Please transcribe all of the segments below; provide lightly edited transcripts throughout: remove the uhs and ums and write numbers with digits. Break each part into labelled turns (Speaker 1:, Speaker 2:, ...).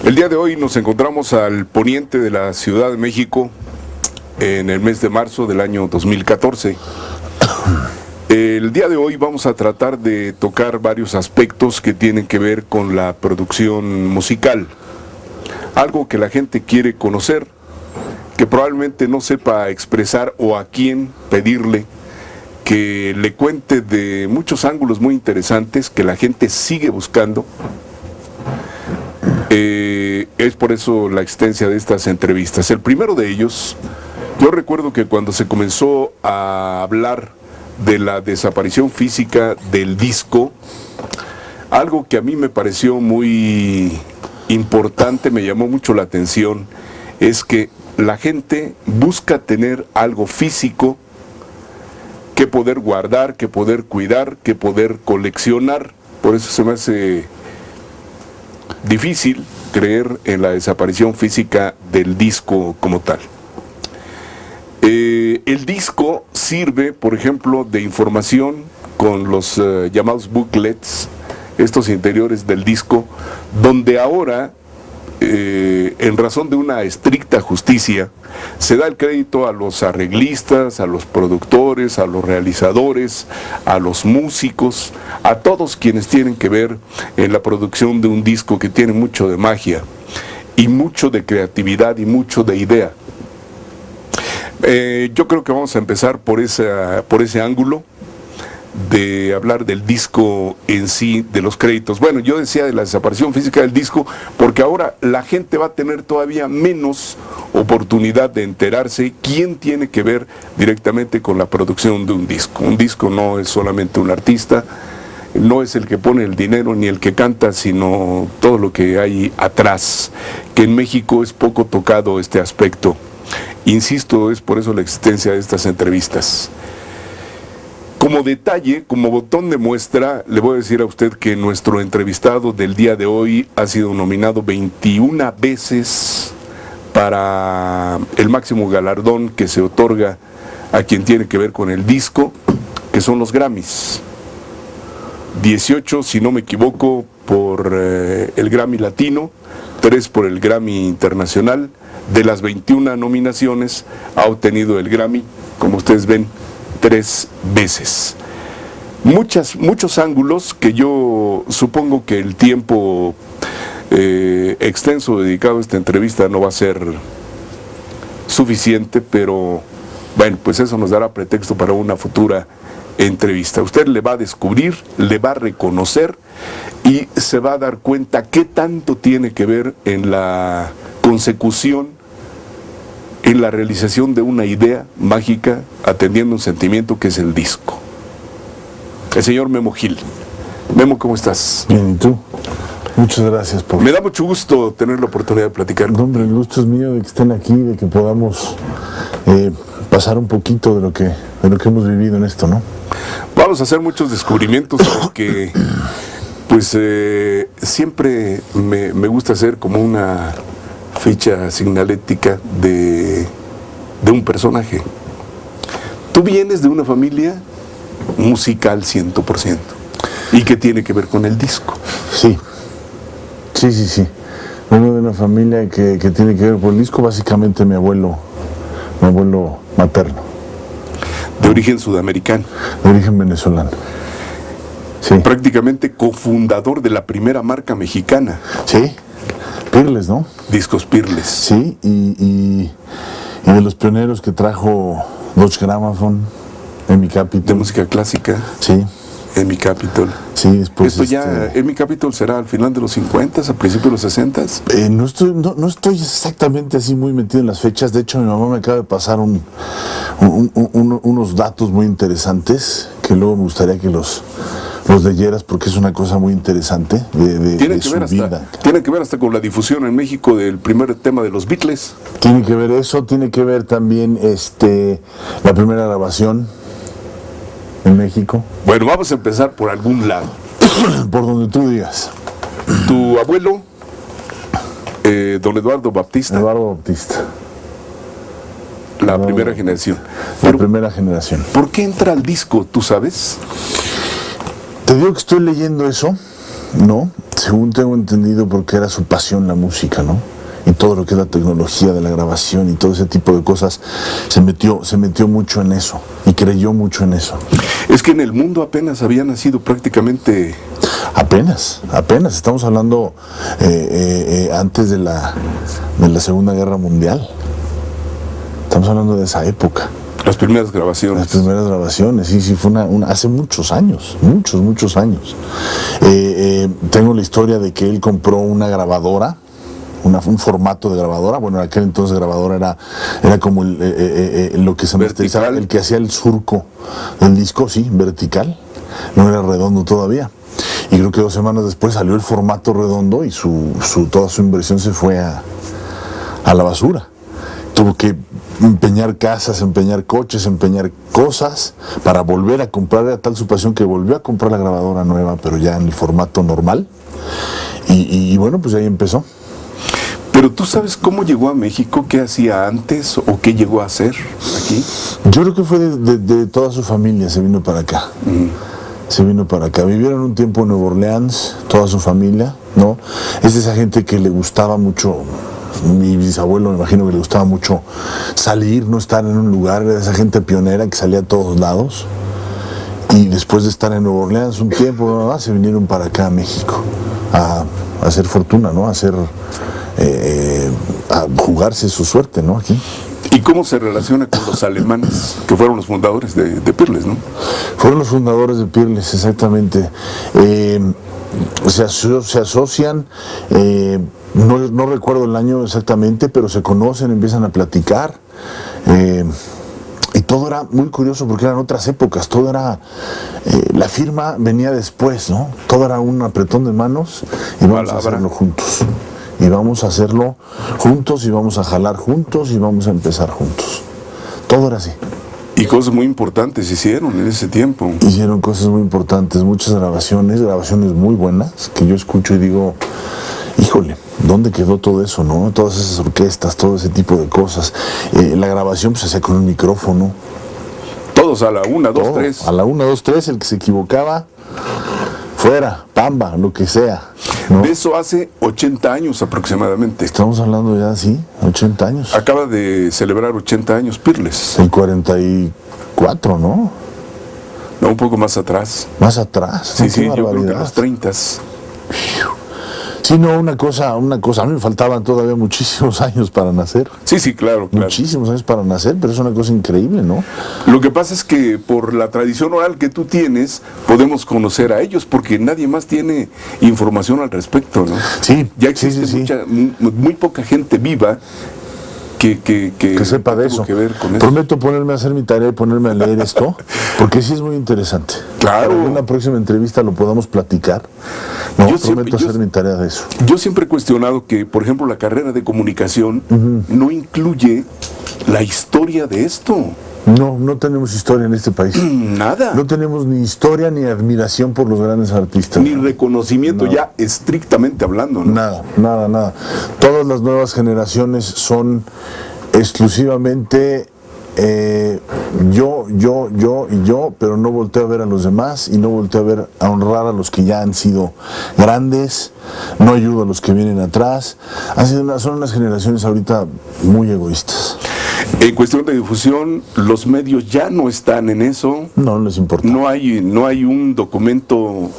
Speaker 1: El día de hoy nos encontramos al poniente de la Ciudad de México en el mes de marzo del año 2014. El día de hoy vamos a tratar de tocar varios aspectos que tienen que ver con la producción musical. Algo que la gente quiere conocer, que probablemente no sepa expresar o a quién pedirle que le cuente de muchos ángulos muy interesantes que la gente sigue buscando. Es por eso la existencia de estas entrevistas. El primero de ellos, yo recuerdo que cuando se comenzó a hablar de la desaparición física del disco, algo que a mí me pareció muy importante, me llamó mucho la atención, es que la gente busca tener algo físico que poder guardar, que poder cuidar, que poder coleccionar. Por eso se me hace difícil creer en la desaparición física del disco como tal. El disco sirve, por ejemplo, de información con los llamados booklets, estos interiores del disco, donde ahora, en razón de una estricta justicia, se da el crédito a los arreglistas, a los productores, a los realizadores, a los músicos, a todos quienes tienen que ver en la producción de un disco que tiene mucho de magia y mucho de creatividad y mucho de idea. Yo creo que vamos a empezar por ese ángulo de hablar del disco en sí, de los créditos. Bueno, yo decía de la desaparición física del disco porque ahora la gente va a tener todavía menos oportunidad de enterarse quién tiene que ver directamente con la producción de un disco. Un disco no es solamente un artista, no es el que pone el dinero ni el que canta, sino todo lo que hay atrás, que en México es poco tocado este aspecto. Insisto, es por eso la existencia de estas entrevistas. Como detalle, como botón de muestra, le voy a decir a usted que nuestro entrevistado del día de hoy ha sido nominado 21 veces para el máximo galardón que se otorga a quien tiene que ver con el disco, que son los Grammys. 18, si no me equivoco, por el Grammy Latino, 3 por el Grammy Internacional. De las 21 nominaciones ha obtenido el Grammy, como ustedes ven, 3 veces. Muchos ángulos que yo supongo que el tiempo extenso dedicado a esta entrevista no va a ser suficiente, pero bueno, pues eso nos dará pretexto para una futura entrevista. Usted le va a descubrir, le va a reconocer y se va a dar cuenta qué tanto tiene que ver en la consecución, en la realización de una idea mágica, atendiendo un sentimiento que es el disco. El señor Memo Gil. Memo, ¿cómo estás?
Speaker 2: Bien, ¿y tú? Muchas gracias por...
Speaker 1: Me da mucho gusto tener la oportunidad de platicar.
Speaker 2: No, hombre, el gusto es mío de que estén aquí, de que podamos pasar un poquito de lo que hemos vivido en esto, ¿no?
Speaker 1: Vamos a hacer muchos descubrimientos porque pues siempre me gusta hacer como una ficha signalética de un personaje. Tú vienes de una familia musical 100%. ¿Y qué tiene que ver con el disco?
Speaker 2: Sí. Vengo de una familia que tiene que ver con el disco, básicamente mi abuelo materno.
Speaker 1: De origen sudamericano.
Speaker 2: De origen venezolano. Sí.
Speaker 1: Prácticamente cofundador de la primera marca mexicana.
Speaker 2: Sí. Pirles, ¿no?
Speaker 1: Discos Pirles.
Speaker 2: Sí, y de los pioneros que trajo Dodge Gramophone, EMI Capitol.
Speaker 1: De música clásica.
Speaker 2: Sí.
Speaker 1: EMI Capitol.
Speaker 2: Sí, después...
Speaker 1: ¿Esto ya, EMI Capitol será al final de los 50, a principios de los 60?
Speaker 2: No estoy exactamente así muy metido en las fechas. De hecho, mi mamá me acaba de pasar unos datos muy interesantes que luego me gustaría que los leyeras porque es una cosa muy interesante de su vida.
Speaker 1: Tiene que ver hasta con la difusión en México del primer tema de los Beatles.
Speaker 2: Tiene que ver eso, tiene que ver también la primera grabación en México.
Speaker 1: Bueno, vamos a empezar por algún lado.
Speaker 2: Por donde tú digas.
Speaker 1: Tu abuelo, don Eduardo Baptista.
Speaker 2: Eduardo Baptista.
Speaker 1: La primera generación.
Speaker 2: La primera generación.
Speaker 1: ¿Por qué entra al disco, tú sabes?
Speaker 2: Te digo que estoy leyendo eso, ¿no? según tengo entendido, porque era su pasión la música, ¿no? Y todo lo que es la tecnología de la grabación y todo ese tipo de cosas, se metió mucho en eso y creyó mucho en eso.
Speaker 1: Es que en el mundo apenas había nacido prácticamente...
Speaker 2: Apenas, estamos hablando antes de la Segunda Guerra Mundial. Estamos hablando de esa época.
Speaker 1: Las primeras grabaciones.
Speaker 2: Las primeras grabaciones, sí, fue hace muchos años, muchos años. Tengo la historia de que él compró una grabadora, un formato de grabadora. Bueno, en aquel entonces grabadora era como lo que se masterizaba, el que hacía el surco del disco, sí, vertical, no era redondo todavía. Y creo que 2 semanas después salió el formato redondo y toda su inversión se fue a la basura. Tuvo que empeñar casas, empeñar coches, empeñar cosas para volver a comprar. Era tal su pasión que volvió a comprar la grabadora nueva, pero ya en el formato normal. Y bueno, pues ahí empezó.
Speaker 1: Pero ¿tú sabes cómo llegó a México? ¿Qué hacía antes o qué llegó a hacer aquí?
Speaker 2: Yo creo que fue de toda su familia, se vino para acá. Se vino para acá. Vivieron un tiempo en Nueva Orleans, toda su familia, ¿no? Es de esa gente que le gustaba mucho. Mi bisabuelo, me imagino que le gustaba mucho salir, no estar en un lugar. Era de esa gente pionera que salía a todos lados. Y después de estar en Nueva Orleans un tiempo, se vinieron para acá a México a hacer fortuna, ¿no? A jugarse su suerte, ¿no? Aquí.
Speaker 1: ¿Y cómo se relaciona con los alemanes, que fueron los fundadores de Peerless, ¿no?
Speaker 2: Fueron los fundadores de Peerless, exactamente. Se asocian, no recuerdo el año exactamente, pero se conocen, empiezan a platicar. Y todo era muy curioso porque eran otras épocas, todo era, la firma venía después, ¿no? Todo era un apretón de manos y vamos a hacerlo juntos. Y vamos a hacerlo juntos y vamos a jalar juntos y vamos a empezar juntos. Todo era así.
Speaker 1: Y cosas muy importantes hicieron en ese tiempo.
Speaker 2: Hicieron cosas muy importantes, muchas grabaciones muy buenas, que yo escucho y digo, híjole, ¿dónde quedó todo eso, no? Todas esas orquestas, todo ese tipo de cosas. La grabación pues se hacía con un micrófono.
Speaker 1: Todos a la 1, 2, 3.
Speaker 2: A la 1, 2, 3, el que se equivocaba, fuera, pamba, lo que sea, ¿no?
Speaker 1: De eso hace 80 años aproximadamente.
Speaker 2: Estamos hablando ya, sí, 80 años.
Speaker 1: Acaba de celebrar 80 años Peerless.
Speaker 2: El 44, ¿no?
Speaker 1: No, un poco más atrás.
Speaker 2: Más atrás.
Speaker 1: Sí, yo creo que los 30.
Speaker 2: Sí, no, una cosa, a mí me faltaban todavía muchísimos años para nacer.
Speaker 1: Sí, claro.
Speaker 2: Muchísimos años para nacer, pero es una cosa increíble, ¿no?
Speaker 1: Lo que pasa es que por la tradición oral que tú tienes, podemos conocer a ellos, porque nadie más tiene información al respecto, ¿no?
Speaker 2: Sí.
Speaker 1: Ya existe muy poca gente viva que
Speaker 2: sepa de eso.
Speaker 1: Que ver con eso.
Speaker 2: Prometo ponerme a hacer mi tarea y ponerme a leer esto, porque sí es muy interesante.
Speaker 1: Claro.
Speaker 2: En una próxima entrevista lo podamos platicar. No, prometo hacer mi tarea de eso.
Speaker 1: Yo siempre he cuestionado que, por ejemplo, la carrera de comunicación no incluye la historia de esto.
Speaker 2: No tenemos historia en este país.
Speaker 1: Nada.
Speaker 2: No tenemos ni historia ni admiración por los grandes artistas.
Speaker 1: Ni reconocimiento, ya estrictamente hablando, ¿no?
Speaker 2: Nada. Todas las nuevas generaciones son exclusivamente yo, pero no volteo a ver a los demás y no volteo a honrar a los que ya han sido grandes, no ayudo a los que vienen atrás. Son unas generaciones ahorita muy egoístas.
Speaker 1: En cuestión de difusión, los medios ya no están en eso.
Speaker 2: No les importa.
Speaker 1: No hay un documento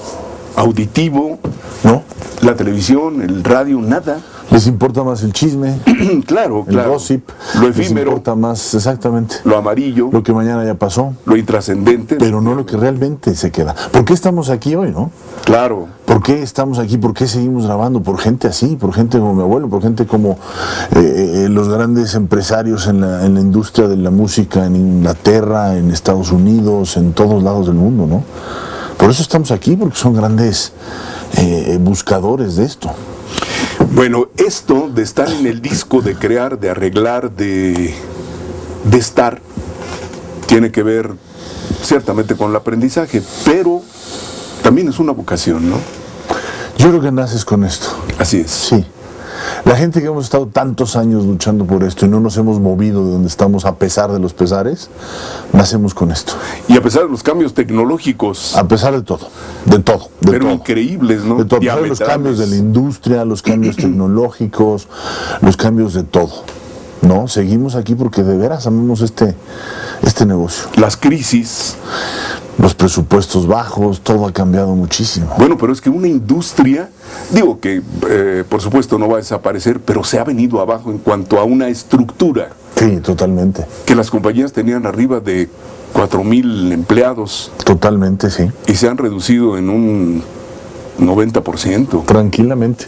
Speaker 1: auditivo.
Speaker 2: No.
Speaker 1: La televisión, el radio, nada.
Speaker 2: Les importa más el chisme,
Speaker 1: claro.
Speaker 2: El gossip,
Speaker 1: lo efímero.
Speaker 2: Les importa más, exactamente.
Speaker 1: Lo amarillo.
Speaker 2: Lo que mañana ya pasó.
Speaker 1: Lo intrascendente.
Speaker 2: Pero no lo que realmente se queda. ¿Por qué estamos aquí hoy, no?
Speaker 1: Claro.
Speaker 2: ¿Por qué estamos aquí? ¿Por qué seguimos grabando? Por gente así, por gente como mi abuelo, por gente como los grandes empresarios en la industria de la música en Inglaterra, en Estados Unidos, en todos lados del mundo, ¿no? Por eso estamos aquí, porque son grandes buscadores de esto.
Speaker 1: Bueno, esto de estar en el disco, de crear, de arreglar, de estar, tiene que ver ciertamente con el aprendizaje, pero también es una vocación, ¿no?
Speaker 2: Yo creo que naces con esto.
Speaker 1: Así es.
Speaker 2: Sí. La gente que hemos estado tantos años luchando por esto y no nos hemos movido de donde estamos a pesar de los pesares, nacemos con esto.
Speaker 1: Y a pesar de los cambios tecnológicos,
Speaker 2: A pesar de todo, de todo.
Speaker 1: pero
Speaker 2: todo.
Speaker 1: increíbles, ¿no?
Speaker 2: De todo, a pesar de los cambios de la industria, los cambios tecnológicos, los cambios de todo. No, seguimos aquí porque de veras amamos este negocio.
Speaker 1: Las crisis.
Speaker 2: Los presupuestos bajos, todo ha cambiado muchísimo.
Speaker 1: Bueno, pero es que una industria, digo que por supuesto no va a desaparecer, pero se ha venido abajo en cuanto a una estructura.
Speaker 2: Sí, totalmente.
Speaker 1: Que las compañías tenían arriba de 4,000 empleados.
Speaker 2: Totalmente, sí.
Speaker 1: Y se han reducido en un 90%.
Speaker 2: Tranquilamente.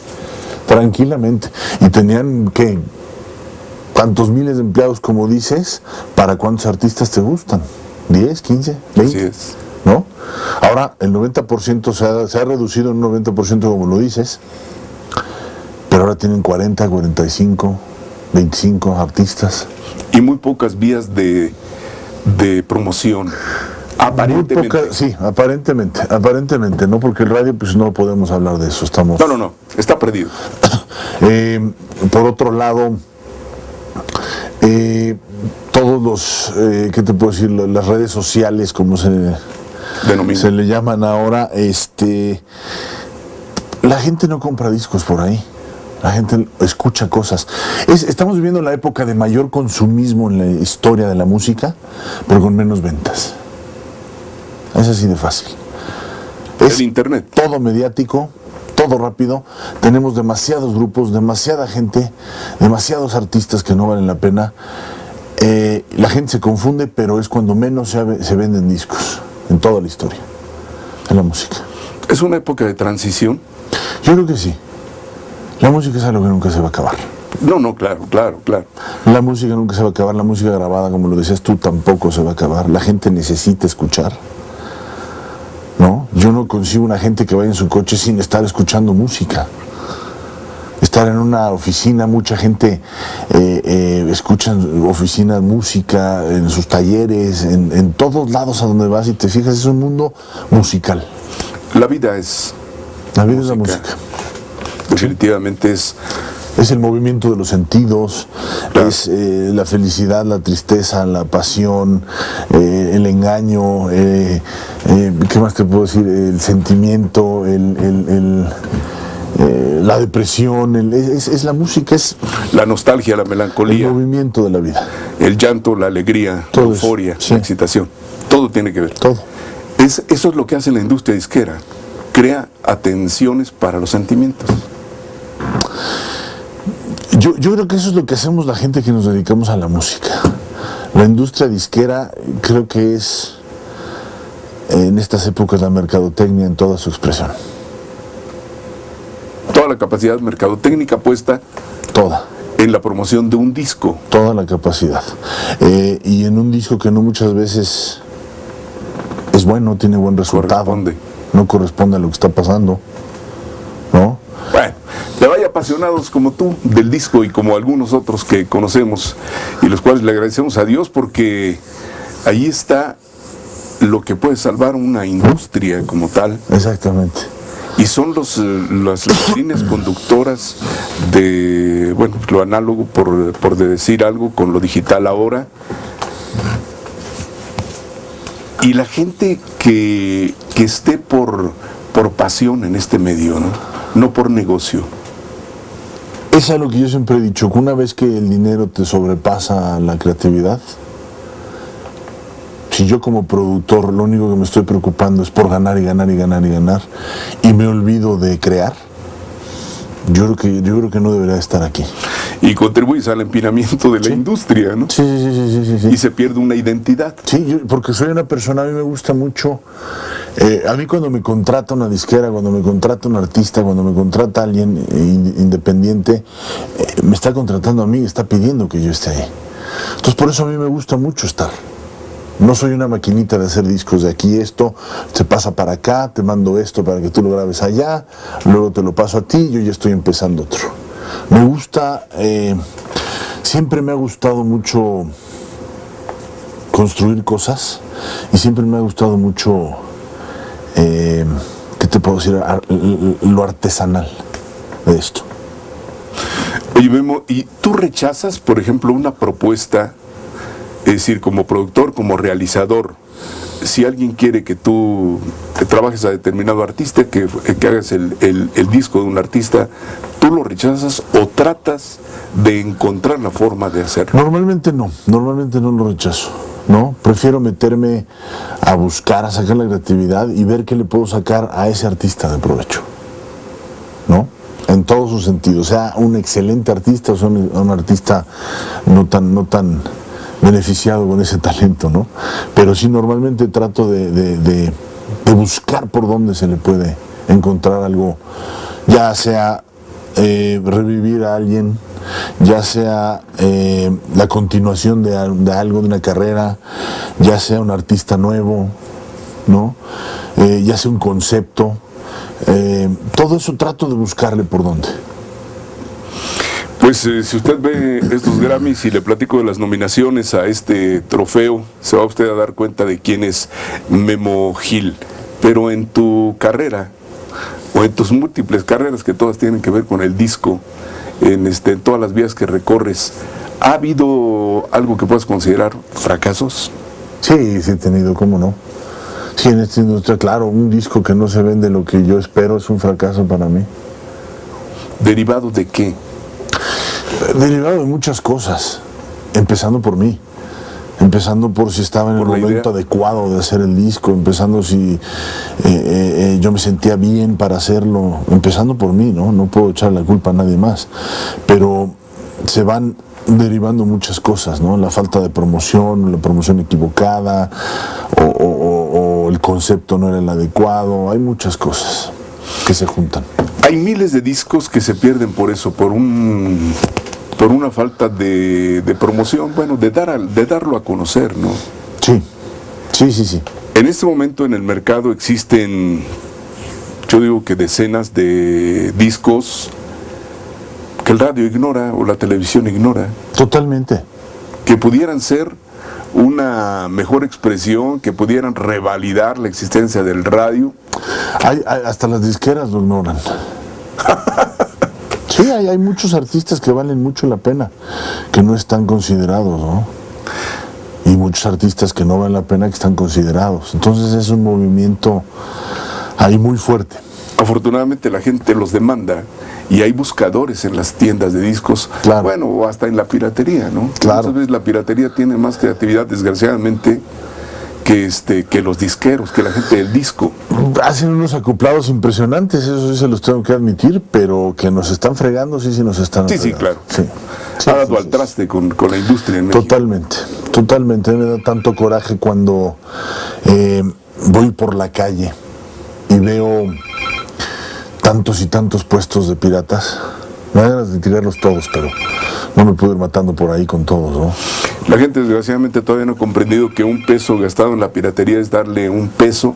Speaker 2: Y tenían, ¿qué? ¿Cuántos miles de empleados, como dices? ¿Para cuántos artistas te gustan? ¿10, 15, 20?
Speaker 1: Así es.
Speaker 2: ¿No? Ahora, el 90% se ha reducido en un 90%, como lo dices, pero ahora tienen 40, 45, 25 artistas.
Speaker 1: Y muy pocas vías de promoción. Aparentemente.
Speaker 2: Sí, aparentemente, ¿no? Porque el radio, pues no podemos hablar de eso, estamos...
Speaker 1: No, está perdido.
Speaker 2: Por otro lado, todos los, ¿qué te puedo decir? Las redes sociales, como se le llaman ahora, la gente no compra discos por ahí. La gente escucha cosas. Estamos viviendo la época de mayor consumismo en la historia de la música, pero con menos ventas. Es así de fácil.
Speaker 1: El internet.
Speaker 2: Todo mediático, todo rápido. Tenemos demasiados grupos, demasiada gente, demasiados artistas que no valen la pena. La gente se confunde, pero es cuando menos se venden discos en toda la historia de la música.
Speaker 1: ¿Es una época de transición?
Speaker 2: Yo creo que sí. La música es algo que nunca se va a acabar.
Speaker 1: No, claro.
Speaker 2: La música nunca se va a acabar. La música grabada, como lo decías tú, tampoco se va a acabar. La gente necesita escuchar. ¿No? Yo no concibo una gente que vaya en su coche sin estar escuchando música. Estar en una oficina, mucha gente escucha en oficinas música, en sus talleres, en todos lados a donde vas y te fijas, es un mundo musical.
Speaker 1: La vida es
Speaker 2: la música.
Speaker 1: Definitivamente es
Speaker 2: el movimiento de los sentidos,
Speaker 1: claro.
Speaker 2: Es la felicidad, la tristeza, la pasión, el engaño, ¿qué más te puedo decir? El sentimiento, la depresión, es la música, es
Speaker 1: la nostalgia, la melancolía,
Speaker 2: el movimiento de la vida,
Speaker 1: el llanto, la alegría,
Speaker 2: todo
Speaker 1: la euforia,
Speaker 2: sí.
Speaker 1: La excitación, todo tiene que ver.
Speaker 2: Todo.
Speaker 1: Eso es lo que hace la industria disquera, crea atenciones para los sentimientos.
Speaker 2: Yo creo que eso es lo que hacemos la gente que nos dedicamos a la música. La industria disquera creo que es en estas épocas la mercadotecnia en toda su expresión.
Speaker 1: Toda la capacidad mercadotécnica puesta
Speaker 2: Toda.
Speaker 1: En la promoción de un disco.
Speaker 2: Toda la capacidad. Y en un disco que no muchas veces es bueno, tiene buen resultado. No corresponde a lo que está pasando. ¿No?
Speaker 1: Bueno, le vaya apasionados como tú del disco y como algunos otros que conocemos y los cuales le agradecemos a Dios porque ahí está lo que puede salvar una industria como tal.
Speaker 2: Exactamente.
Speaker 1: Y son las líneas conductoras de, bueno, lo análogo por decir algo con lo digital ahora. Y la gente que esté por pasión en este medio, no por negocio.
Speaker 2: Es algo que yo siempre he dicho, que una vez que el dinero te sobrepasa la creatividad, si yo como productor lo único que me estoy preocupando es por ganar y ganar y me olvido de crear, yo creo que no debería estar aquí.
Speaker 1: Y contribuyes al empinamiento de la industria, ¿no?
Speaker 2: Sí.
Speaker 1: Y se pierde una identidad.
Speaker 2: Sí, porque soy una persona, a mí me gusta mucho, a mí cuando me contrata una disquera, cuando me contrata un artista, cuando me contrata alguien independiente, me está contratando a mí, está pidiendo que yo esté ahí. Entonces por eso a mí me gusta mucho estar. No soy una maquinita de hacer discos de aquí, esto se pasa para acá, te mando esto para que tú lo grabes allá, luego te lo paso a ti, yo ya estoy empezando otro. Me gusta, siempre me ha gustado mucho construir cosas y siempre me ha gustado mucho, ¿qué te puedo decir? Lo artesanal de esto.
Speaker 1: Oye, Memo, ¿y tú rechazas, por ejemplo, una propuesta, es decir, como productor, como realizador, si alguien quiere que tú que trabajes a determinado artista, que hagas el disco de un artista, ¿tú lo rechazas o tratas de encontrar la forma de hacerlo?
Speaker 2: Normalmente no lo rechazo, ¿no? Prefiero meterme a buscar, a sacar la creatividad y ver qué le puedo sacar a ese artista de provecho, ¿no? En todos sus sentidos, sea un excelente artista o sea un artista no tan beneficiado con ese talento, ¿no? Pero sí normalmente trato de buscar por dónde se le puede encontrar algo, ya sea revivir a alguien, ya sea la continuación de algo, de una carrera, ya sea un artista nuevo, ¿no? Ya sea un concepto, todo eso trato de buscarle por dónde.
Speaker 1: Pues si usted ve estos Grammys y le platico de las nominaciones a este trofeo, se va usted a dar cuenta de quién es Memo Gil. Pero en tu carrera, o en tus múltiples carreras que todas tienen que ver con el disco, en todas las vías que recorres, ¿ha habido algo que puedas considerar fracasos?
Speaker 2: Sí he tenido, ¿cómo no? Sí, en esta industria, claro, un disco que no se vende lo que yo espero es un fracaso para mí.
Speaker 1: ¿Derivado de qué?
Speaker 2: Derivado de muchas cosas, empezando por mí, empezando por si estaba en el momento adecuado de hacer el disco, empezando si yo me sentía bien para hacerlo, empezando por mí, ¿no? No puedo echar la culpa a nadie más, pero se van derivando muchas cosas, ¿no? La falta de promoción, la promoción equivocada, o el concepto no era el adecuado, hay muchas cosas que se juntan.
Speaker 1: Hay miles de discos que se pierden por eso, por una falta de promoción, bueno, de darlo a conocer, ¿no?
Speaker 2: Sí.
Speaker 1: En este momento en el mercado existen, yo digo que decenas de discos que el radio ignora o la televisión ignora.
Speaker 2: Totalmente.
Speaker 1: Que pudieran ser una mejor expresión, que pudieran revalidar la existencia del radio.
Speaker 2: Hasta las disqueras lo ignoran. Sí, hay muchos artistas que valen mucho la pena, que no están considerados, ¿no? Y muchos artistas que no valen la pena que están considerados. Entonces es un movimiento ahí muy fuerte.
Speaker 1: Afortunadamente la gente los demanda y hay buscadores en las tiendas de discos,
Speaker 2: claro.
Speaker 1: Bueno, o hasta en la piratería, ¿no?
Speaker 2: Claro.
Speaker 1: Muchas veces la piratería tiene más creatividad, desgraciadamente, que los disqueros, que la gente del disco.
Speaker 2: Hacen unos acoplados impresionantes, eso sí se los tengo que admitir, pero que nos están fregando, sí nos están fregando.
Speaker 1: Sí, claro.
Speaker 2: Sí,
Speaker 1: ha dado al traste con la industria en México.
Speaker 2: Totalmente. Me da tanto coraje cuando voy por la calle y veo tantos y tantos puestos de piratas. Me da ganas de tirarlos todos, pero no me puedo ir matando por ahí con todos, ¿no?
Speaker 1: La gente desgraciadamente todavía no ha comprendido que un peso gastado en la piratería es darle un peso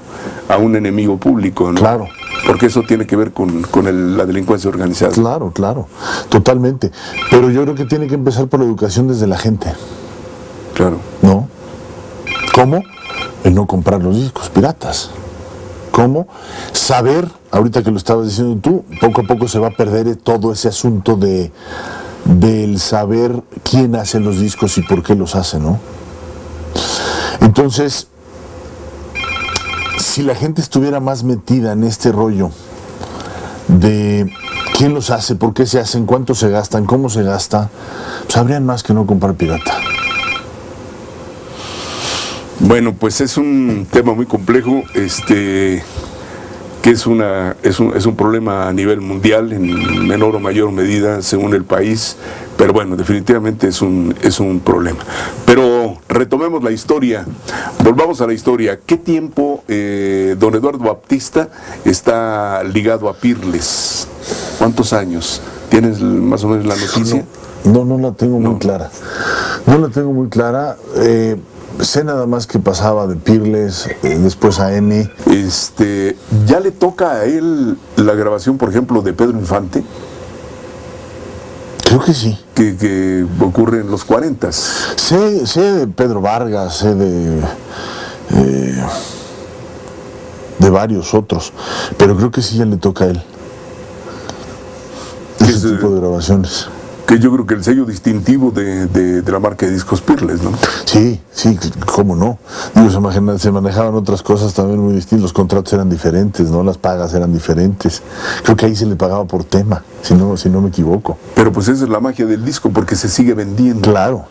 Speaker 1: a un enemigo público, ¿no?
Speaker 2: Claro.
Speaker 1: Porque eso tiene que ver con la delincuencia organizada.
Speaker 2: Claro, totalmente. Pero yo creo que tiene que empezar por la educación desde la gente.
Speaker 1: Claro.
Speaker 2: ¿No? ¿Cómo? El no comprar los discos piratas. ¿Cómo? Saber, ahorita que lo estabas diciendo tú, poco a poco se va a perder todo ese asunto del saber quién hace los discos y por qué los hace, ¿no? Entonces, si la gente estuviera más metida en este rollo de quién los hace, por qué se hacen, cuánto se gastan, cómo se gasta, sabrían más que no comprar pirata.
Speaker 1: Bueno, pues es un tema muy complejo, que es un problema a nivel mundial, en menor o mayor medida según el país, pero bueno, definitivamente es un problema. Pero retomemos la historia, volvamos a la historia. ¿Qué tiempo don Eduardo Baptista está ligado a Pirles? ¿Cuántos años? ¿Tienes más o menos la noticia?
Speaker 2: No la tengo muy clara. No la tengo muy clara. Sé nada más que pasaba de Pirles, después a N.
Speaker 1: ¿Ya le toca a él la grabación, por ejemplo, de Pedro Infante?
Speaker 2: Creo que sí.
Speaker 1: Que ocurre en los 40.
Speaker 2: Sé de Pedro Vargas, sé de varios otros, pero creo que sí ya le toca a él ese tipo de grabaciones.
Speaker 1: Que yo creo que el sello distintivo de la marca de discos Peerless, ¿no?
Speaker 2: Sí, cómo no. Digo, se manejaban otras cosas también muy distintas, los contratos eran diferentes, ¿no? Las pagas eran diferentes. Creo que ahí se le pagaba por tema, si no me equivoco.
Speaker 1: Pero pues esa es la magia del disco, porque se sigue vendiendo.
Speaker 2: Claro.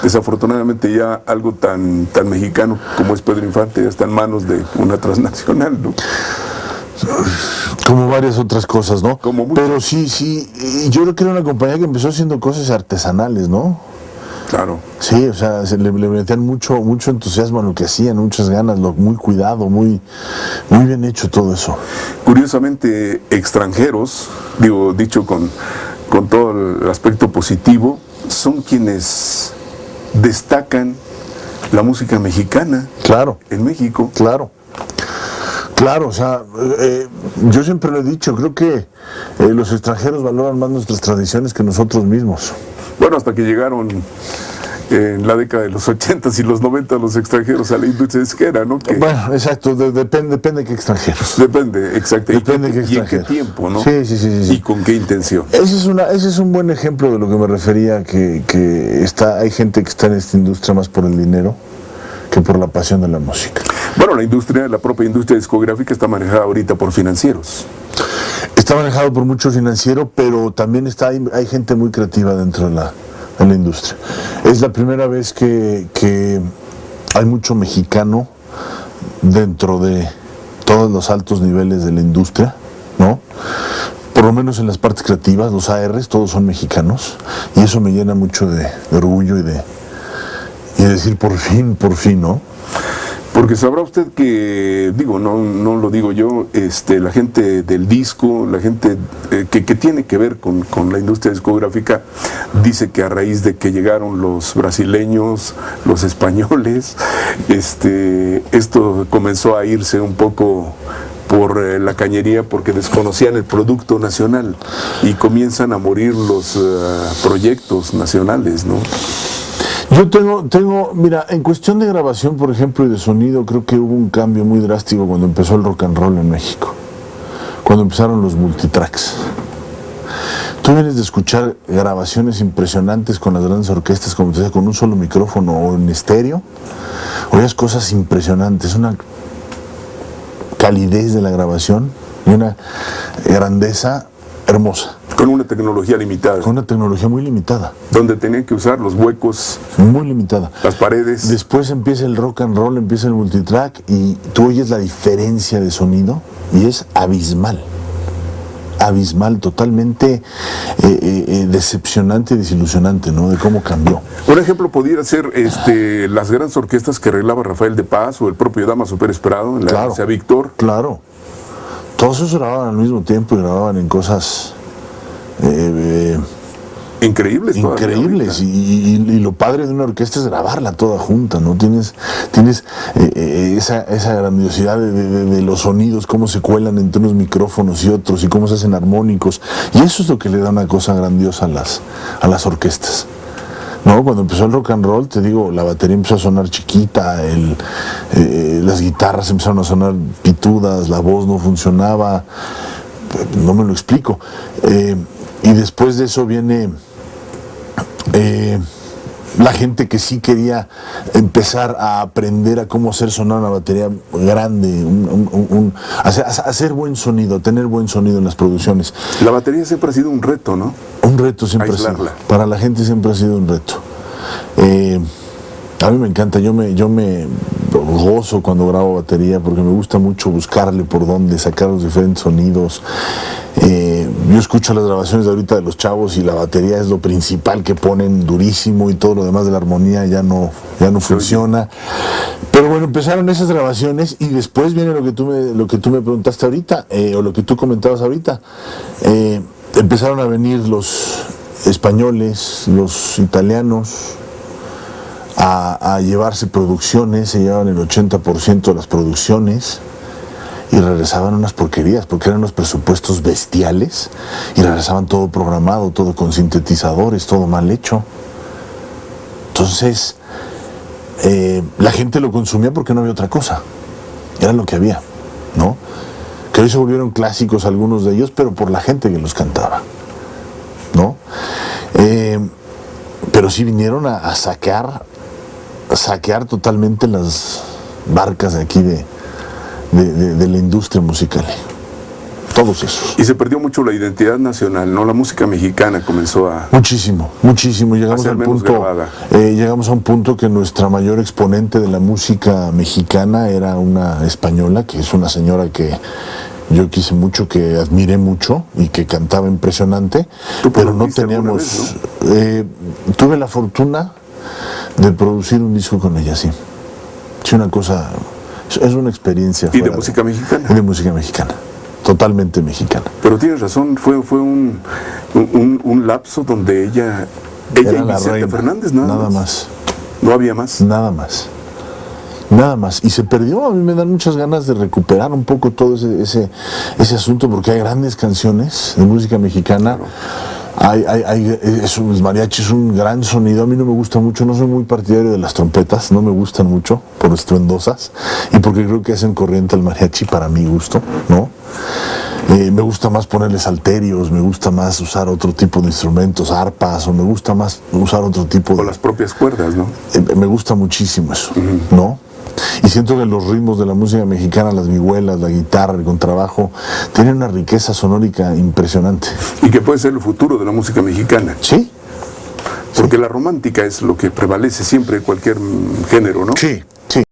Speaker 1: Desafortunadamente ya algo tan mexicano como es Pedro Infante ya está en manos de una transnacional, ¿no?
Speaker 2: Como varias otras cosas, ¿no?
Speaker 1: Como mucho.
Speaker 2: Pero sí, y yo creo que era una compañía que empezó haciendo cosas artesanales, ¿no?
Speaker 1: Claro.
Speaker 2: Sí, o sea, le metían mucho entusiasmo a lo que hacían, muchas ganas, muy cuidado, muy bien hecho todo eso.
Speaker 1: Curiosamente, extranjeros, dicho con todo el aspecto positivo, son quienes destacan la música mexicana.
Speaker 2: Claro.
Speaker 1: En México.
Speaker 2: Claro, o sea, yo siempre lo he dicho, creo que los extranjeros valoran más nuestras tradiciones que nosotros mismos.
Speaker 1: Bueno, hasta que llegaron en la década de los 80s y los 90 los extranjeros a la industria disquera, ¿no?
Speaker 2: Bueno, exacto, depende de qué extranjeros.
Speaker 1: Depende, exacto.
Speaker 2: Depende de qué
Speaker 1: y en qué
Speaker 2: extranjeros.
Speaker 1: tiempo, ¿no?
Speaker 2: Sí.
Speaker 1: Y con qué intención.
Speaker 2: Ese es un buen ejemplo de lo que me refería, que hay gente que está en esta industria más por el dinero que por la pasión de la música.
Speaker 1: Bueno, la propia industria discográfica está manejada ahorita por financieros.
Speaker 2: Está manejado por mucho financiero, pero también hay gente muy creativa dentro de la industria. Es la primera vez que hay mucho mexicano dentro de todos los altos niveles de la industria, ¿no? Por lo menos en las partes creativas, los ARs, todos son mexicanos, y eso me llena mucho de orgullo y decir por fin, ¿no?
Speaker 1: Porque sabrá usted que, no lo digo yo, la gente del disco, la gente que tiene que ver con la industria discográfica, dice que a raíz de que llegaron los brasileños, los españoles, esto comenzó a irse un poco por la cañería porque desconocían el producto nacional y comienzan a morir los proyectos nacionales, ¿no?
Speaker 2: Yo tengo, mira, en cuestión de grabación, por ejemplo, y de sonido, creo que hubo un cambio muy drástico cuando empezó el rock and roll en México, cuando empezaron los multitracks. Tú vienes de escuchar grabaciones impresionantes con las grandes orquestas, como te decía, con un solo micrófono o en estéreo, oías cosas impresionantes, una calidez de la grabación y una grandeza hermosa.
Speaker 1: Con una tecnología limitada.
Speaker 2: Con una tecnología muy limitada.
Speaker 1: Donde tenían que usar los huecos.
Speaker 2: Muy limitada.
Speaker 1: Las paredes.
Speaker 2: Después empieza el rock and roll, empieza el multitrack y tú oyes la diferencia de sonido y es abismal. Abismal, totalmente decepcionante y desilusionante, ¿no? De cómo cambió.
Speaker 1: Un ejemplo podría ser las grandes orquestas que arreglaba Rafael de Paz o el propio Damaso Pérez Prado en la Iglesia Víctor.
Speaker 2: Claro. Todos esos grababan al mismo tiempo y grababan en cosas
Speaker 1: increíbles
Speaker 2: y lo padre de una orquesta es grabarla toda junta, ¿no? Tienes esa grandiosidad de los sonidos, cómo se cuelan entre unos micrófonos y otros y cómo se hacen armónicos, y eso es lo que le da una cosa grandiosa a las orquestas, ¿no? Cuando empezó el rock and roll, te digo, la batería empezó a sonar chiquita, las guitarras empezaron a sonar pitudas, la voz no funcionaba, no me lo explico. Y después de eso viene la gente que sí quería empezar a aprender a cómo hacer sonar una batería grande, hacer buen sonido, tener buen sonido en las producciones.
Speaker 1: La batería siempre ha sido un reto, ¿no?
Speaker 2: Un reto siempre ha sido. Para la gente siempre ha sido un reto. A mí me encanta, yo me gozo cuando grabo batería porque me gusta mucho buscarle por dónde, sacar los diferentes sonidos. Yo escucho las grabaciones de ahorita de los chavos y la batería es lo principal que ponen durísimo y todo lo demás de la armonía ya no funciona. Pero bueno, empezaron esas grabaciones y después viene lo que tú me preguntaste ahorita, o lo que tú comentabas ahorita. Empezaron a venir los españoles, los italianos, a llevarse producciones, se llevaban el 80% de las producciones y regresaban unas porquerías porque eran unos presupuestos bestiales y regresaban todo programado, todo con sintetizadores, todo mal hecho. Entonces la gente lo consumía porque no había otra cosa, era lo que había, ¿no? Que hoy se volvieron clásicos algunos de ellos, pero por la gente que los cantaba, ¿no? Pero sí vinieron a saquear totalmente las barcas de aquí de la industria musical. Todos esos.
Speaker 1: Y se perdió mucho la identidad nacional, ¿no? La música mexicana comenzó a...
Speaker 2: Muchísimo. Llegamos
Speaker 1: ser
Speaker 2: al
Speaker 1: menos
Speaker 2: punto,
Speaker 1: grabada.
Speaker 2: llegamos a un punto que nuestra mayor exponente de la música mexicana era una española, que es una señora que yo quise mucho, que admiré mucho y que cantaba impresionante, pero no teníamos... tuve la fortuna de producir un disco con ella, sí. Es una cosa, es una experiencia.
Speaker 1: ¿Y de música mexicana?
Speaker 2: De música mexicana, totalmente mexicana.
Speaker 1: Pero tienes razón, fue un lapso donde ella
Speaker 2: Era
Speaker 1: y
Speaker 2: la
Speaker 1: Vicente
Speaker 2: reina,
Speaker 1: Fernández
Speaker 2: nada más.
Speaker 1: No había más.
Speaker 2: Nada más. Y se perdió. A mí me dan muchas ganas de recuperar un poco todo ese asunto, porque hay grandes canciones de música mexicana. Claro. El mariachi es un gran sonido. A mí no me gusta mucho, no soy muy partidario de las trompetas, no me gustan mucho por estruendosas y porque creo que hacen corriente al mariachi para mi gusto, ¿no? Me gusta más ponerle salterios, me gusta más usar otro tipo de instrumentos, arpas, o me gusta más usar otro tipo de...
Speaker 1: O las propias cuerdas, ¿no?
Speaker 2: Me gusta muchísimo eso, ¿no? Y siento que los ritmos de la música mexicana, las vihuelas, la guitarra, el contrabajo, tienen una riqueza sonórica impresionante.
Speaker 1: Y que puede ser el futuro de la música mexicana.
Speaker 2: Sí.
Speaker 1: Porque la romántica es lo que prevalece siempre en cualquier género, ¿no?
Speaker 2: Sí.